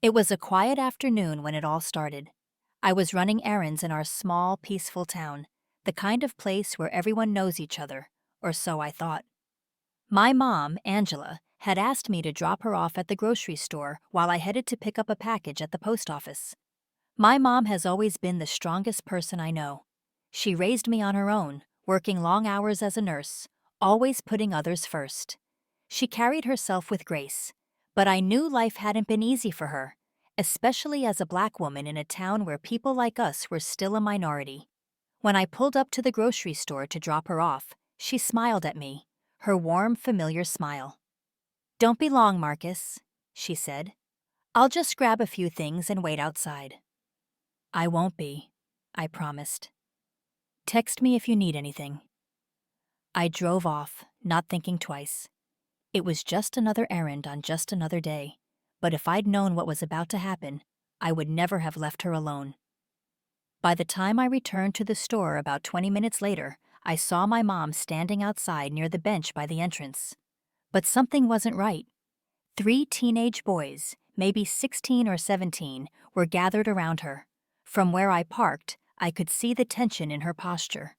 It was a quiet afternoon when it all started. I was running errands in our small, peaceful town, the kind of place where everyone knows each other, or so I thought. My mom, Angela, had asked me to drop her off at the grocery store while I headed to pick up a package at the post office. My mom has always been the strongest person I know. She raised me on her own, working long hours as a nurse, always putting others first. She carried herself with grace, but I knew life hadn't been easy for her, especially as a black woman in a town where people like us were still a minority. When I pulled up to the grocery store to drop her off, she smiled at me, her warm, familiar smile. "Don't be long, Marcus," she said. "I'll just grab a few things and wait outside." "I won't be," I promised. "Text me if you need anything." I drove off, not thinking twice. It was just another errand on just another day, but if I'd known what was about to happen, I would never have left her alone. By the time I returned to the store about 20 minutes later, I saw my mom standing outside near the bench by the entrance. But something wasn't right. Three teenage boys, maybe 16 or 17, were gathered around her. From where I parked, I could see the tension in her posture.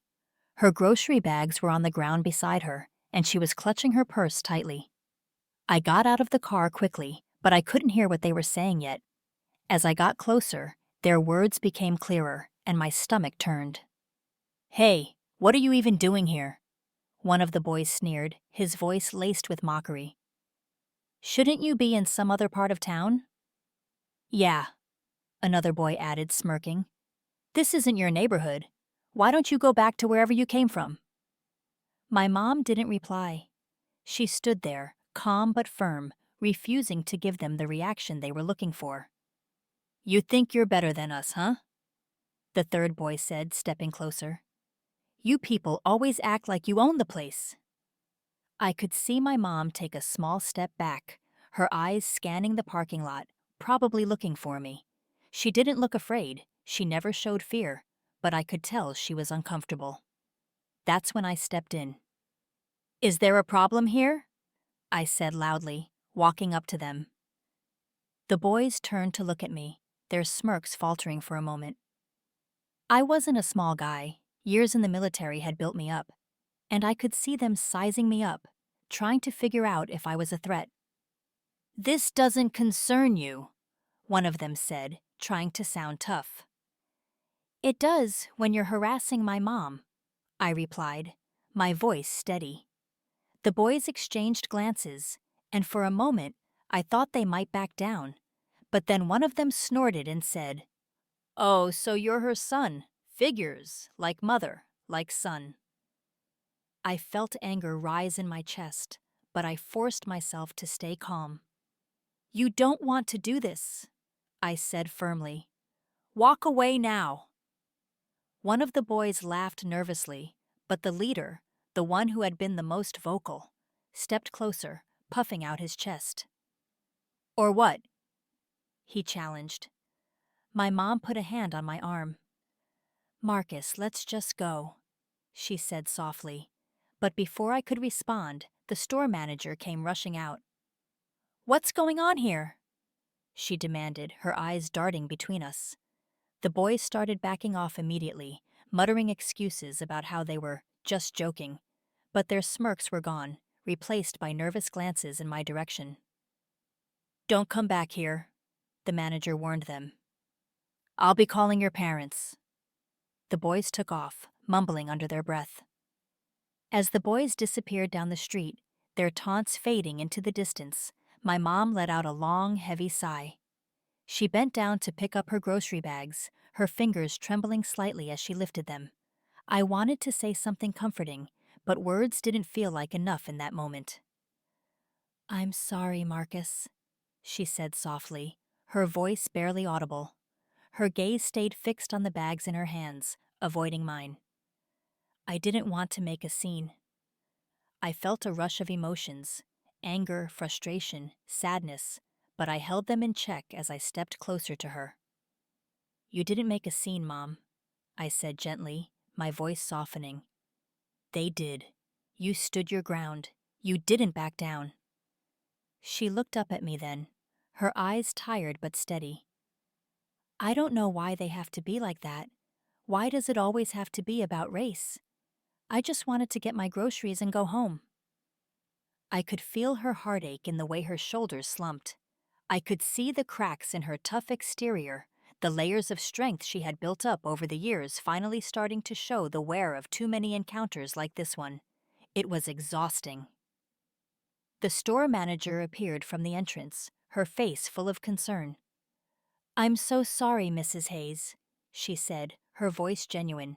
Her grocery bags were on the ground beside her, and she was clutching her purse tightly. I got out of the car quickly, but I couldn't hear what they were saying yet. As I got closer, their words became clearer, and my stomach turned. "Hey, what are you even doing here?" One of the boys sneered, his voice laced with mockery. "Shouldn't you be in some other part of town?" "Yeah," another boy added, smirking. "This isn't your neighborhood. Why don't you go back to wherever you came from?" My mom didn't reply. She stood there, calm but firm, refusing to give them the reaction they were looking for. "You think you're better than us, huh?" the third boy said, stepping closer. "You people always act like you own the place." I could see my mom take a small step back, her eyes scanning the parking lot, probably looking for me. She didn't look afraid, she never showed fear, but I could tell she was uncomfortable. That's when I stepped in. "Is there a problem here?" I said loudly, walking up to them. The boys turned to look at me, their smirks faltering for a moment. I wasn't a small guy. Years in the military had built me up, and I could see them sizing me up, trying to figure out if I was a threat. "This doesn't concern you," one of them said, trying to sound tough. "It does when you're harassing my mom," I replied, my voice steady. The boys exchanged glances, and for a moment I thought they might back down, but then one of them snorted and said, "Oh, so you're her son. Figures, like mother, like son." I felt anger rise in my chest, but I forced myself to stay calm. "You don't want to do this," I said firmly. "Walk away now." One of the boys laughed nervously, but the leader, the one who had been the most vocal, stepped closer, puffing out his chest. "Or what?" he challenged. My mom put a hand on my arm. "Marcus, let's just go," she said softly. But before I could respond, the store manager came rushing out. "What's going on here?" she demanded, her eyes darting between us. The boys started backing off immediately, muttering excuses about how they were just joking, but their smirks were gone, replaced by nervous glances in my direction. "Don't come back here," the manager warned them. "I'll be calling your parents." The boys took off, mumbling under their breath. As the boys disappeared down the street, their taunts fading into the distance, my mom let out a long, heavy sigh. She bent down to pick up her grocery bags, her fingers trembling slightly as she lifted them. I wanted to say something comforting, but words didn't feel like enough in that moment. "I'm sorry, Marcus," she said softly, her voice barely audible. Her gaze stayed fixed on the bags in her hands, avoiding mine. I didn't want to make a scene. I felt a rush of emotions, anger, frustration, sadness, but I held them in check as I stepped closer to her. "You didn't make a scene, Mom," I said gently, my voice softening. "They did. You stood your ground. You didn't back down." She looked up at me then, her eyes tired but steady. I don't know why they have to be like that. Why does it always have to be about race? I just wanted to get my groceries and go home. I could feel her heartache in the way her shoulders slumped. I could see the cracks in her tough exterior, the layers of strength she had built up over the years finally starting to show the wear of too many encounters like this one. It was exhausting. The store manager appeared from the entrance, her face full of concern. "I'm so sorry, Mrs. Hayes," she said, her voice genuine.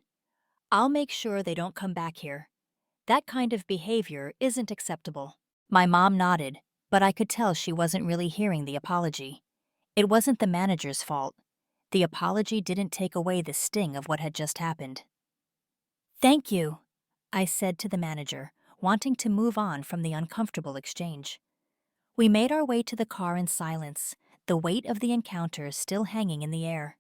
"I'll make sure they don't come back here. That kind of behavior isn't acceptable." My mom nodded, but I could tell she wasn't really hearing the apology. It wasn't the manager's fault. The apology didn't take away the sting of what had just happened. "Thank you," I said to the manager, wanting to move on from the uncomfortable exchange. We made our way to the car in silence, the weight of the encounter still hanging in the air.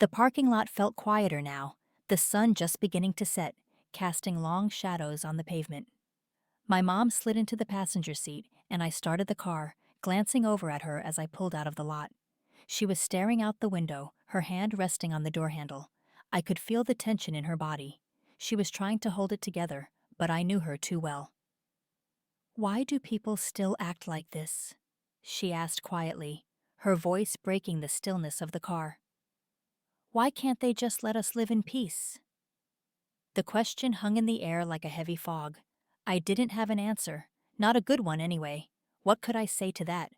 The parking lot felt quieter now, the sun just beginning to set, casting long shadows on the pavement. My mom slid into the passenger seat, and I started the car, glancing over at her as I pulled out of the lot. She was staring out the window, her hand resting on the door handle. I could feel the tension in her body. She was trying to hold it together, but I knew her too well. "Why do people still act like this?" she asked quietly, her voice breaking the stillness of the car. "Why can't they just let us live in peace?" The question hung in the air like a heavy fog. I didn't have an answer, not a good one anyway. What could I say to that?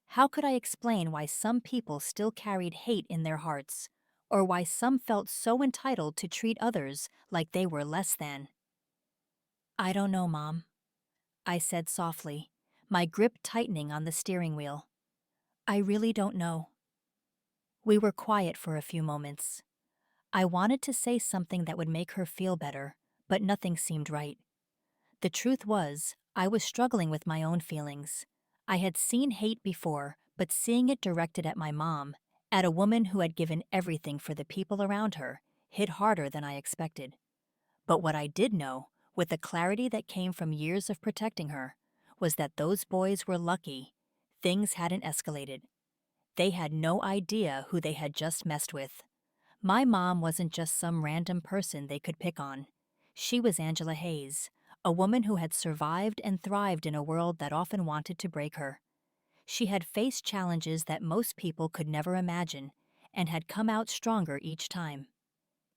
How could I explain why some people still carried hate in their hearts, or why some felt so entitled to treat others like they were less than? "I don't know, Mom," I said softly, my grip tightening on the steering wheel. "I really don't know." We were quiet for a few moments. I wanted to say something that would make her feel better, but nothing seemed right. The truth was, I was struggling with my own feelings. I had seen hate before, but seeing it directed at my mom, at a woman who had given everything for the people around her, hit harder than I expected. But what I did know, with the clarity that came from years of protecting her, was that those boys were lucky. Things hadn't escalated. They had no idea who they had just messed with. My mom wasn't just some random person they could pick on. She was Angela Hayes, a woman who had survived and thrived in a world that often wanted to break her. She had faced challenges that most people could never imagine, and had come out stronger each time.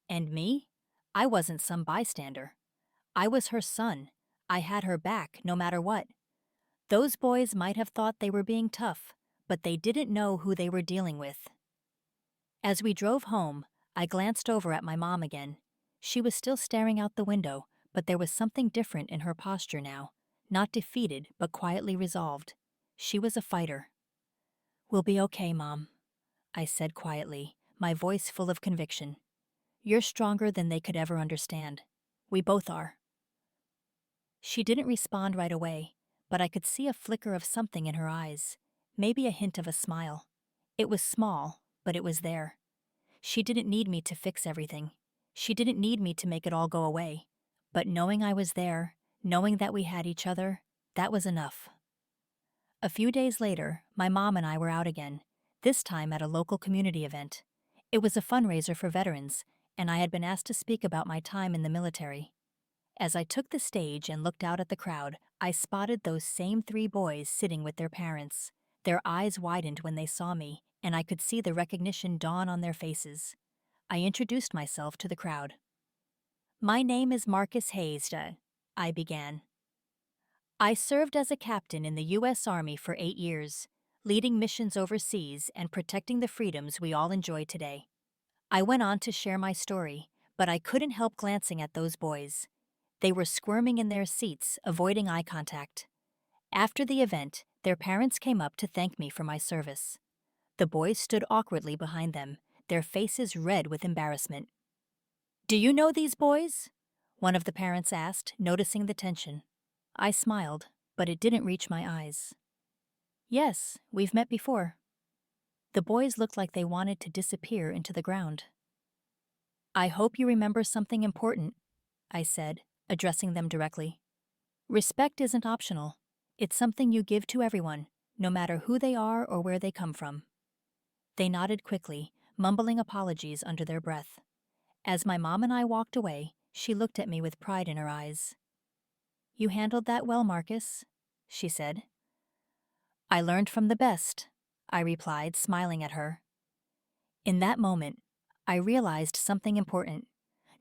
And me? I wasn't some bystander. I was her son. I had her back, no matter what. Those boys might have thought they were being tough, but they didn't know who they were dealing with. As we drove home, I glanced over at my mom again. She was still staring out the window, but there was something different in her posture now. Not defeated, but quietly resolved. She was a fighter. "We'll be okay, Mom," I said quietly, my voice full of conviction. "You're stronger than they could ever understand. We both are." She didn't respond right away, but I could see a flicker of something in her eyes, maybe a hint of a smile. It was small, but it was there. She didn't need me to fix everything. She didn't need me to make it all go away. But knowing I was there, knowing that we had each other, that was enough. A few days later, my mom and I were out again, this time at a local community event. It was a fundraiser for veterans, and I had been asked to speak about my time in the military. As I took the stage and looked out at the crowd, I spotted those same three boys sitting with their parents. Their eyes widened when they saw me, and I could see the recognition dawn on their faces. I introduced myself to the crowd. "My name is Marcus Hayes," I began. "I served as a captain in the U.S. Army for 8 years, leading missions overseas and protecting the freedoms we all enjoy today." I went on to share my story, but I couldn't help glancing at those boys. They were squirming in their seats, avoiding eye contact. After the event, their parents came up to thank me for my service. The boys stood awkwardly behind them, their faces red with embarrassment. "Do you know these boys?" one of the parents asked, noticing the tension. I smiled, but it didn't reach my eyes. "Yes, we've met before." The boys looked like they wanted to disappear into the ground. "I hope you remember something important," I said, addressing them directly. "Respect isn't optional. It's something you give to everyone, no matter who they are or where they come from. They nodded quickly, mumbling apologies under their breath. As my mom and I walked away, she looked at me with pride in her eyes. "You handled that well, Marcus," she said. "I learned from the best," I replied, smiling at her. In that moment, I realized something important.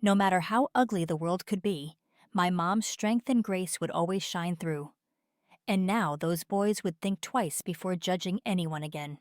No matter how ugly the world could be, my mom's strength and grace would always shine through. And now those boys would think twice before judging anyone again.